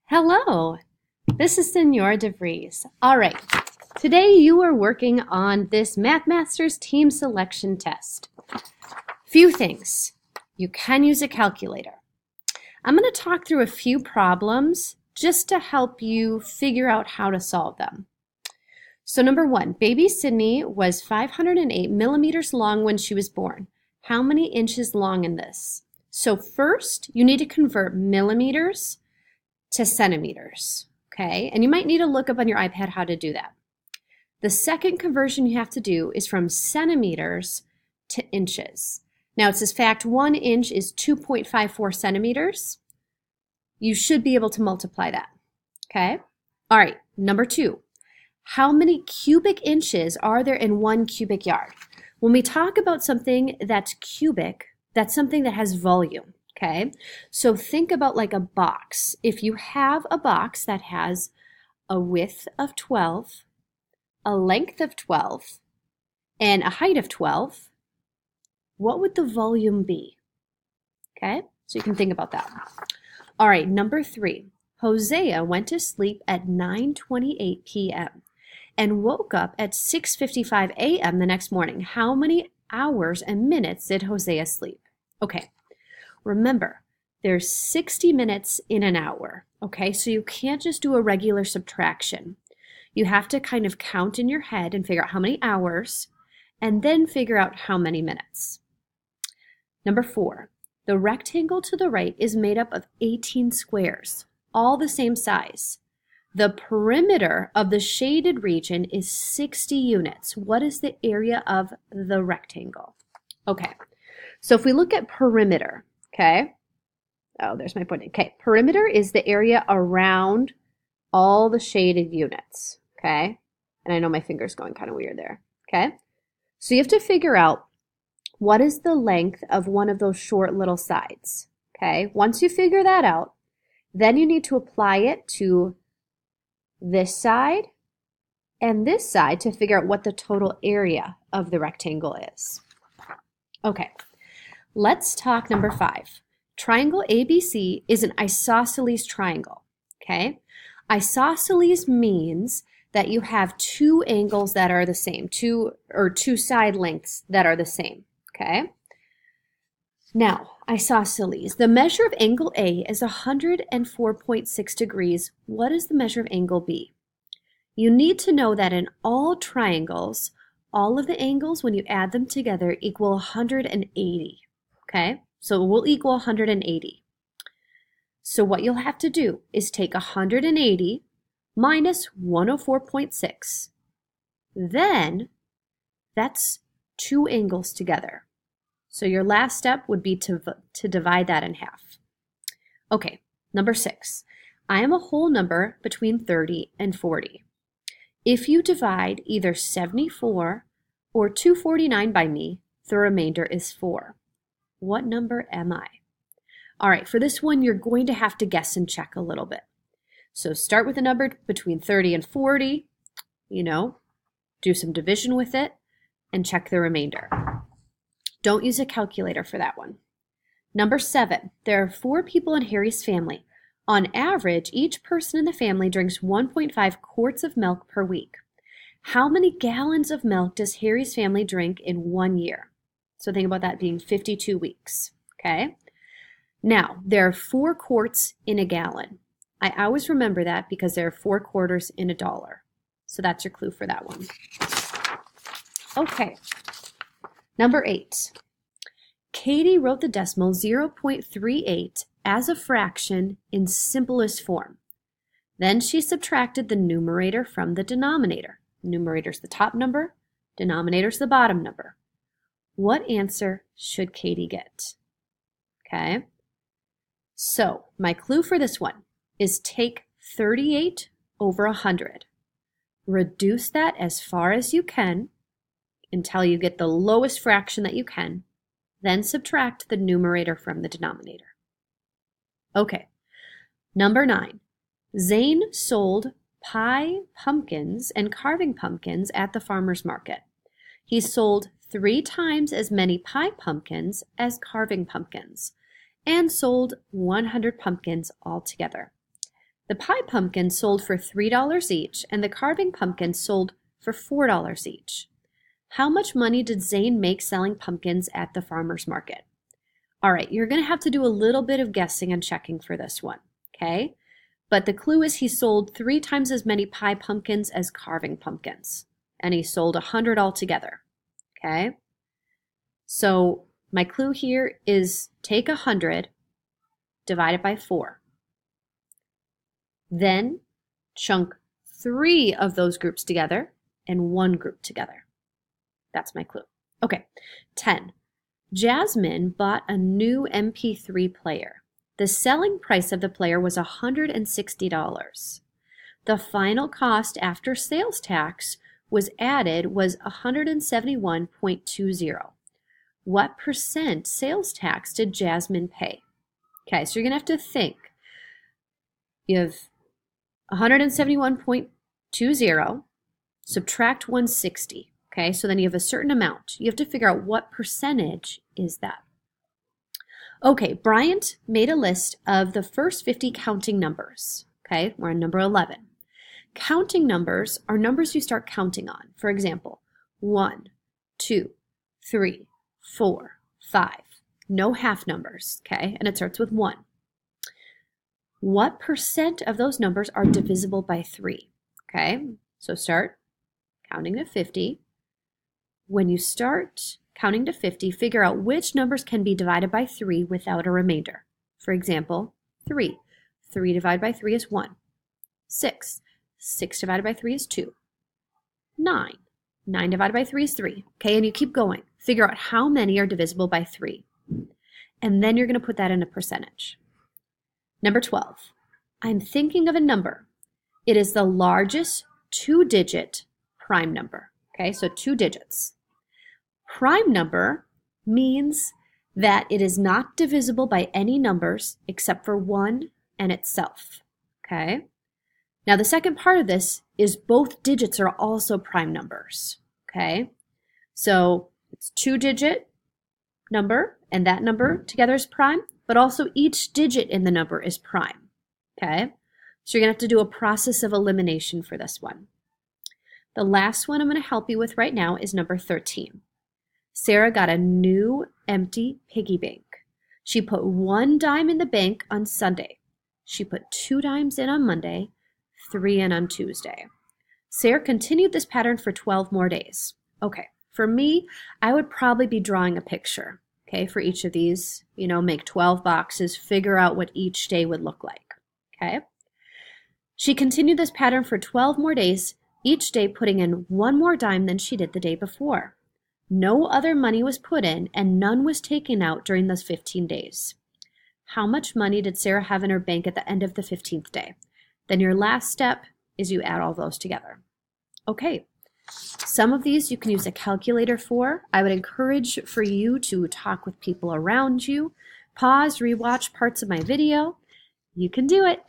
Hello, this is Senora DeVries. All right, today you are working on this MathMasters team selection test. Few things. You can use a calculator. I'm going to talk through a few problems just to help you figure out how to solve them. So number one, baby Sydney was 508 millimeters long when she was born. How many inches long in this? So first, you need to convert millimeters to centimeters, okay? And you might need to look up on your iPad how to do that. The second conversion you have to do is from centimeters to inches. Now it says fact 1 inch is 2.54 centimeters. You should be able to multiply that, okay? All right, number two, how many cubic inches are there in 1 cubic yard? When we talk about something that's cubic, that's something that has volume. Okay, so think about like a box. If you have a box that has a width of 12, a length of 12, and a height of 12, what would the volume be? Okay, so you can think about that. All right, number three, Hosea went to sleep at 9:28 p.m. and woke up at 6:55 a.m. the next morning. How many hours and minutes did Hosea sleep? Okay. Remember, there's 60 minutes in an hour, okay? So you can't just do a regular subtraction. You have to kind of count in your head and figure out how many hours, and then figure out how many minutes. Number four, the rectangle to the right is made up of 18 squares, all the same size. The perimeter of the shaded region is 60 units. What is the area of the rectangle? Okay, so if we look at perimeter, okay. Oh, there's my point. Okay, perimeter is the area around all the shaded units. Okay, and I know my finger's going kind of weird there. Okay, so you have to figure out what is the length of one of those short little sides. Okay, once you figure that out, then you need to apply it to this side and this side to figure out what the total area of the rectangle is. Okay. Let's talk number five. Triangle ABC is an isosceles triangle, okay? Isosceles means that you have two angles that are the same, two side lengths that are the same, okay? Now, isosceles, the measure of angle A is 104.6 degrees. What is the measure of angle B? You need to know that in all triangles, all of the angles, when you add them together, equal 180. Okay, so it will equal 180. So what you'll have to do is take 180 minus 104.6. Then that's two angles together. So your last step would be to divide that in half. Okay, number six. I am a whole number between 30 and 40. If you divide either 74 or 249 by me, the remainder is 4. What number am I? All right, for this one, you're going to have to guess and check a little bit. So start with a number between 30 and 40, do some division with it, and check the remainder. Don't use a calculator for that one. Number 7, there are 4 people in Harry's family. On average, each person in the family drinks 1.5 quarts of milk per week. How many gallons of milk does Harry's family drink in 1 year? So think about that being 52 weeks, okay? Now, there are 4 quarts in a gallon. I always remember that because there are 4 quarters in a dollar. So that's your clue for that one. Okay, number 8. Katie wrote the decimal 0.38 as a fraction in simplest form. Then she subtracted the numerator from the denominator. Numerator's the top number, denominator's the bottom number. What answer should Katie get? Okay, so my clue for this one is take 38 over 100. Reduce that as far as you can until you get the lowest fraction that you can. Then subtract the numerator from the denominator. Okay, number 9. Zane sold pie pumpkins and carving pumpkins at the farmer's market. He sold 3 times as many pie pumpkins as carving pumpkins, and sold 100 pumpkins altogether. The pie pumpkins sold for $3 each, and the carving pumpkins sold for $4 each. How much money did Zane make selling pumpkins at the farmer's market? All right, you're going to have to do a little bit of guessing and checking for this one, okay? But the clue is he sold 3 times as many pie pumpkins as carving pumpkins, and he sold 100 altogether, okay? So my clue here is take 100, divide it by 4. Then chunk 3 of those groups together and 1 group together. That's my clue. Okay, 10. Jasmine bought a new MP3 player. The selling price of the player was $160. The final cost after sales tax was added was $171.20. What percent sales tax did Jasmine pay? Okay, so you're going to have to think. You have 171.20, subtract 160. Okay, so then you have a certain amount. You have to figure out what percentage is that. Okay, Bryant made a list of the first 50 counting numbers. Okay, we're on number 11. Counting numbers are numbers you start counting on. For example, 1, 2, 3, 4, 5. No half numbers, okay? And it starts with 1. What percent of those numbers are divisible by 3? Okay, so start counting to 50. When you start counting to 50, figure out which numbers can be divided by 3 without a remainder. For example, 3. 3 divided by 3 is 1. 6. 6 divided by 3 is 2. 9. 9 divided by 3 is 3. Okay, and you keep going. Figure out how many are divisible by 3. And then you're going to put that in a percentage. Number 12. I'm thinking of a number. It is the largest 2-digit prime number. Okay, so 2 digits. Prime number means that it is not divisible by any numbers except for 1 and itself. Okay? Now the second part of this is both digits are also prime numbers. Okay? So it's 2-digit number, and that number together is prime, but also each digit in the number is prime. Okay? So you're going to have to do a process of elimination for this one. The last one I'm going to help you with right now is number 13. Sarah got a new empty piggy bank. She put 1 dime in the bank on Sunday. She put 2 dimes in on Monday, 3 in on Tuesday. Sarah continued this pattern for 12 more days. Okay, for me, I would probably be drawing a picture, okay, for each of these. You know, make 12 boxes, figure out what each day would look like, okay? She continued this pattern for 12 more days, each day putting in 1 more dime than she did the day before. No other money was put in, and none was taken out during those 15 days. How much money did Sarah have in her bank at the end of the 15th day? Then your last step is you add all those together. Okay, some of these you can use a calculator for. I would encourage for you to talk with people around you. Pause, rewatch parts of my video. You can do it.